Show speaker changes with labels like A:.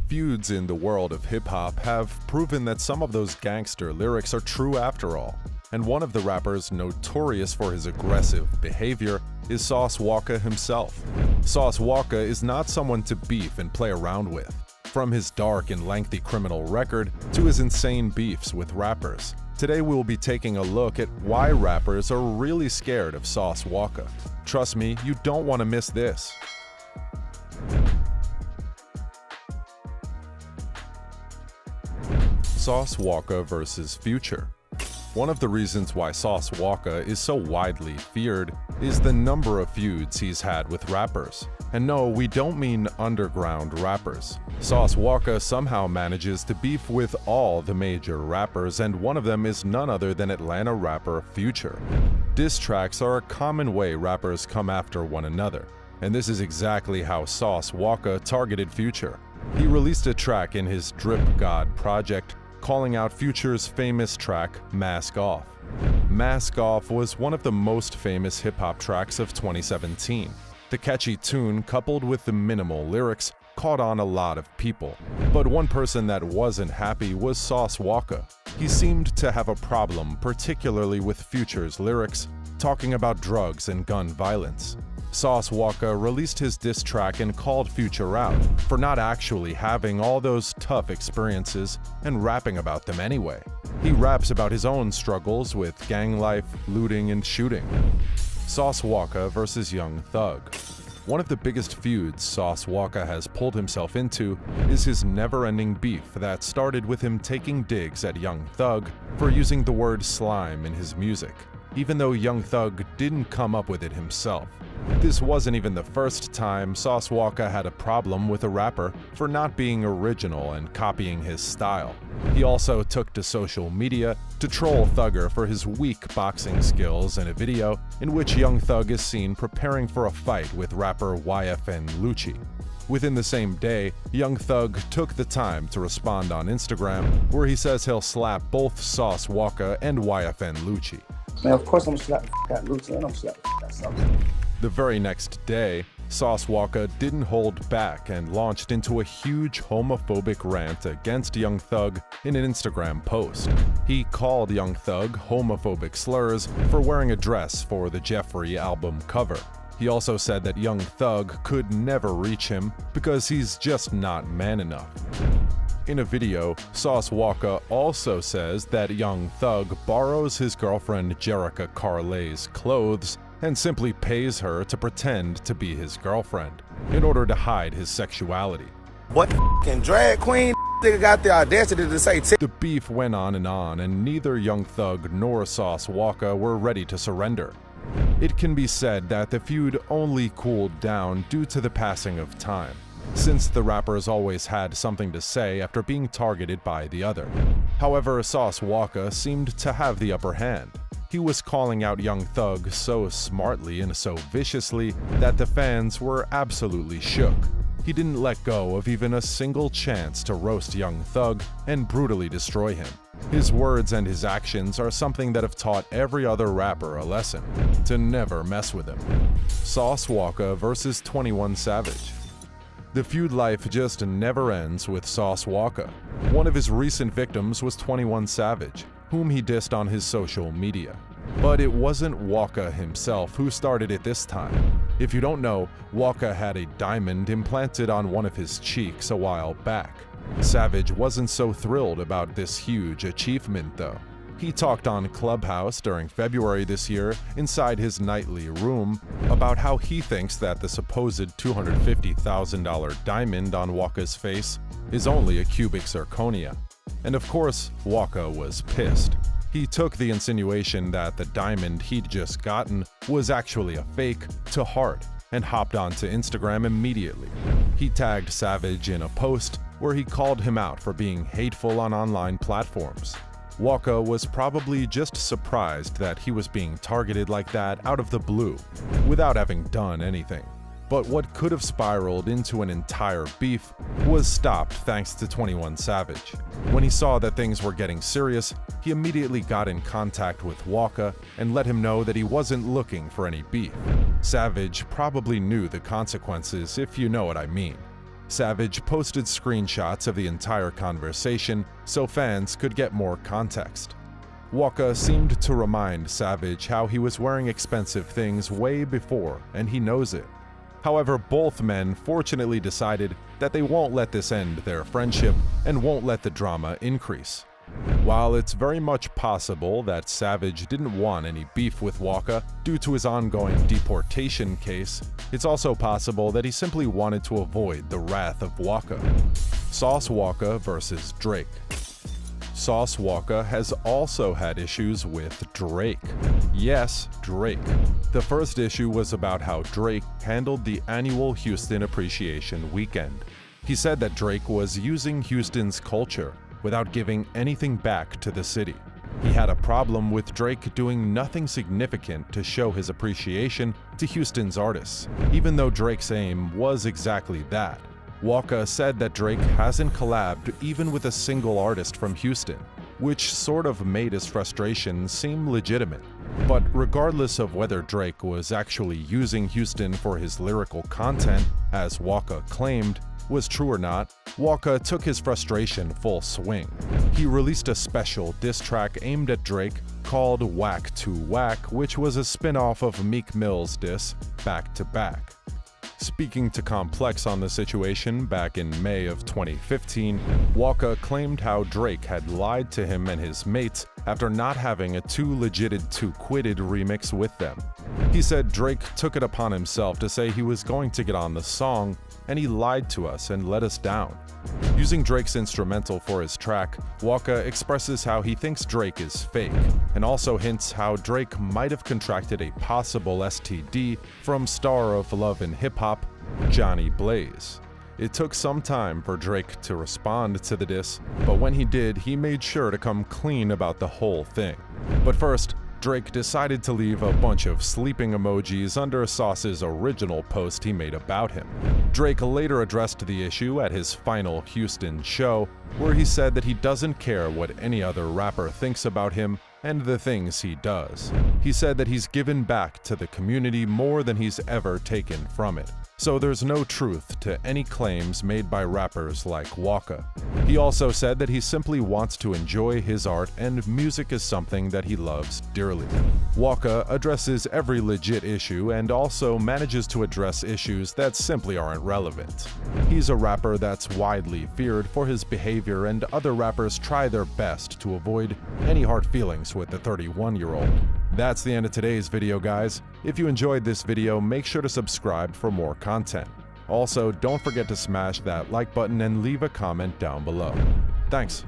A: Feuds in the world of hip-hop have proven that some of those gangster lyrics are true after all, and one of the rappers notorious for his aggressive behavior is Sauce Walka himself. Sauce Walka is not someone to beef and play around with. From his dark and lengthy criminal record to his insane beefs with rappers, today we will be taking a look at why rappers are really scared of Sauce Walka. Trust me, you don't want to miss this. Sauce Walka versus Future. One of the reasons why Sauce Walka is so widely feared is the number of feuds he's had with rappers. And no, we don't mean underground rappers. Sauce Walka somehow manages to beef with all the major rappers, and one of them is none other than Atlanta rapper Future. Diss tracks are a common way rappers come after one another, and this is exactly how Sauce Walka targeted Future. He released a track in his Drip God project calling out Future's famous track, Mask Off. Mask Off was one of the most famous hip-hop tracks of 2017. The catchy tune, coupled with the minimal lyrics, caught on a lot of people. But one person that wasn't happy was Sauce Walka. He seemed to have a problem, particularly with Future's lyrics, talking about drugs and gun violence. Sauce Walka released his diss track and called Future out for not actually having all those tough experiences and rapping about them anyway. He raps about his own struggles with gang life, looting, and shooting. Sauce Walka versus Young Thug. One of the biggest feuds Sauce Walka has pulled himself into is his never-ending beef that started with him taking digs at Young Thug for using the word slime in his music, even though Young Thug didn't come up with it himself. This wasn't even the first time Sauce Walka had a problem with a rapper for not being original and copying his style. He also took to social media to troll Thugger for his weak boxing skills in a video in which Young Thug is seen preparing for a fight with rapper YFN Lucci. Within the same day, Young Thug took the time to respond on Instagram, where he says he'll slap both Sauce Walka and YFN Lucci.
B: Man, of course I'm slapping that Lucci and I'm slapping that Sauce.
A: The very next day, Sauce Walka didn't hold back and launched into a huge homophobic rant against Young Thug in an Instagram post. He called Young Thug homophobic slurs for wearing a dress for the Jeffrey album cover. He also said that Young Thug could never reach him because he's just not man enough. In a video, Sauce Walka also says that Young Thug borrows his girlfriend Jerica Carlay's clothes and simply pays her to pretend to be his girlfriend in order to hide his sexuality.
C: What f***ing drag queen nigga got the audacity to say
A: The beef went on, and neither Young Thug nor Sauce Walka were ready to surrender. It can be said that the feud only cooled down due to the passing of time, since the rappers always had something to say after being targeted by the other. However, Sauce Walka seemed to have the upper hand. He was calling out Young Thug so smartly and so viciously that the fans were absolutely shook. He didn't let go of even a single chance to roast Young Thug and brutally destroy him. His words and his actions are something that have taught every other rapper a lesson: to never mess with him. Sauce Walka versus 21 Savage. The feud life just never ends with Sauce Walka. One of his recent victims was 21 Savage, whom he dissed on his social media. But it wasn't Walka himself who started it this time. If you don't know, Walka had a diamond implanted on one of his cheeks a while back. Savage wasn't so thrilled about this huge achievement though. He talked on Clubhouse during February this year inside his nightly room about how he thinks that the supposed $250,000 diamond on Walka's face is only a cubic zirconia. And of course, Walka was pissed. He took the insinuation that the diamond he'd just gotten was actually a fake to heart and hopped onto Instagram immediately. He tagged Savage in a post where he called him out for being hateful on online platforms. Walka was probably just surprised that he was being targeted like that out of the blue, without having done anything. But what could have spiraled into an entire beef was stopped thanks to 21 Savage. When he saw that things were getting serious, he immediately got in contact with Walka and let him know that he wasn't looking for any beef. Savage probably knew the consequences, if you know what I mean. Savage posted screenshots of the entire conversation so fans could get more context. Walka seemed to remind Savage how he was wearing expensive things way before, and he knows it. However, both men fortunately decided that they won't let this end their friendship and won't let the drama increase. While it's very much possible that Savage didn't want any beef with Walka due to his ongoing deportation case, it's also possible that he simply wanted to avoid the wrath of Walka. Sauce Walka versus Drake. Sauce Walka has also had issues with Drake. Yes, Drake. The first issue was about how Drake handled the annual Houston Appreciation Weekend. He said that Drake was using Houston's culture without giving anything back to the city. He had a problem with Drake doing nothing significant to show his appreciation to Houston's artists, even though Drake's aim was exactly that. Walka said that Drake hasn't collabed even with a single artist from Houston, which sort of made his frustration seem legitimate. But regardless of whether Drake was actually using Houston for his lyrical content, as Walka claimed, was true or not, Walka took his frustration full swing. He released a special diss track aimed at Drake called Whack to Whack, which was a spin-off of Meek Mill's diss, Back to Back. Speaking to Complex on the situation back in May of 2015, Walka claimed how Drake had lied to him and his mates after not having a Too Legitted Too Quitted remix with them. He said Drake took it upon himself to say he was going to get on the song, and he lied to us and let us down. Using Drake's instrumental for his track, Walka expresses how he thinks Drake is fake, and also hints how Drake might have contracted a possible STD from star of Love and Hip Hop, Johnny Blaze. It took some time for Drake to respond to the diss, but when he did, he made sure to come clean about the whole thing. But first, Drake decided to leave a bunch of sleeping emojis under Sauce's original post he made about him. Drake later addressed the issue at his final Houston show, where he said that he doesn't care what any other rapper thinks about him and the things he does. He said that he's given back to the community more than he's ever taken from it. So there's no truth to any claims made by rappers like Walka. He also said that he simply wants to enjoy his art and music is something that he loves dearly. Walka addresses every legit issue and also manages to address issues that simply aren't relevant. He's a rapper that's widely feared for his behavior, and other rappers try their best to avoid any hard feelings with the 31-year-old. That's the end of today's video, guys. If you enjoyed this video, make sure to subscribe for more content. Also, don't forget to smash that like button and leave a comment down below. Thanks.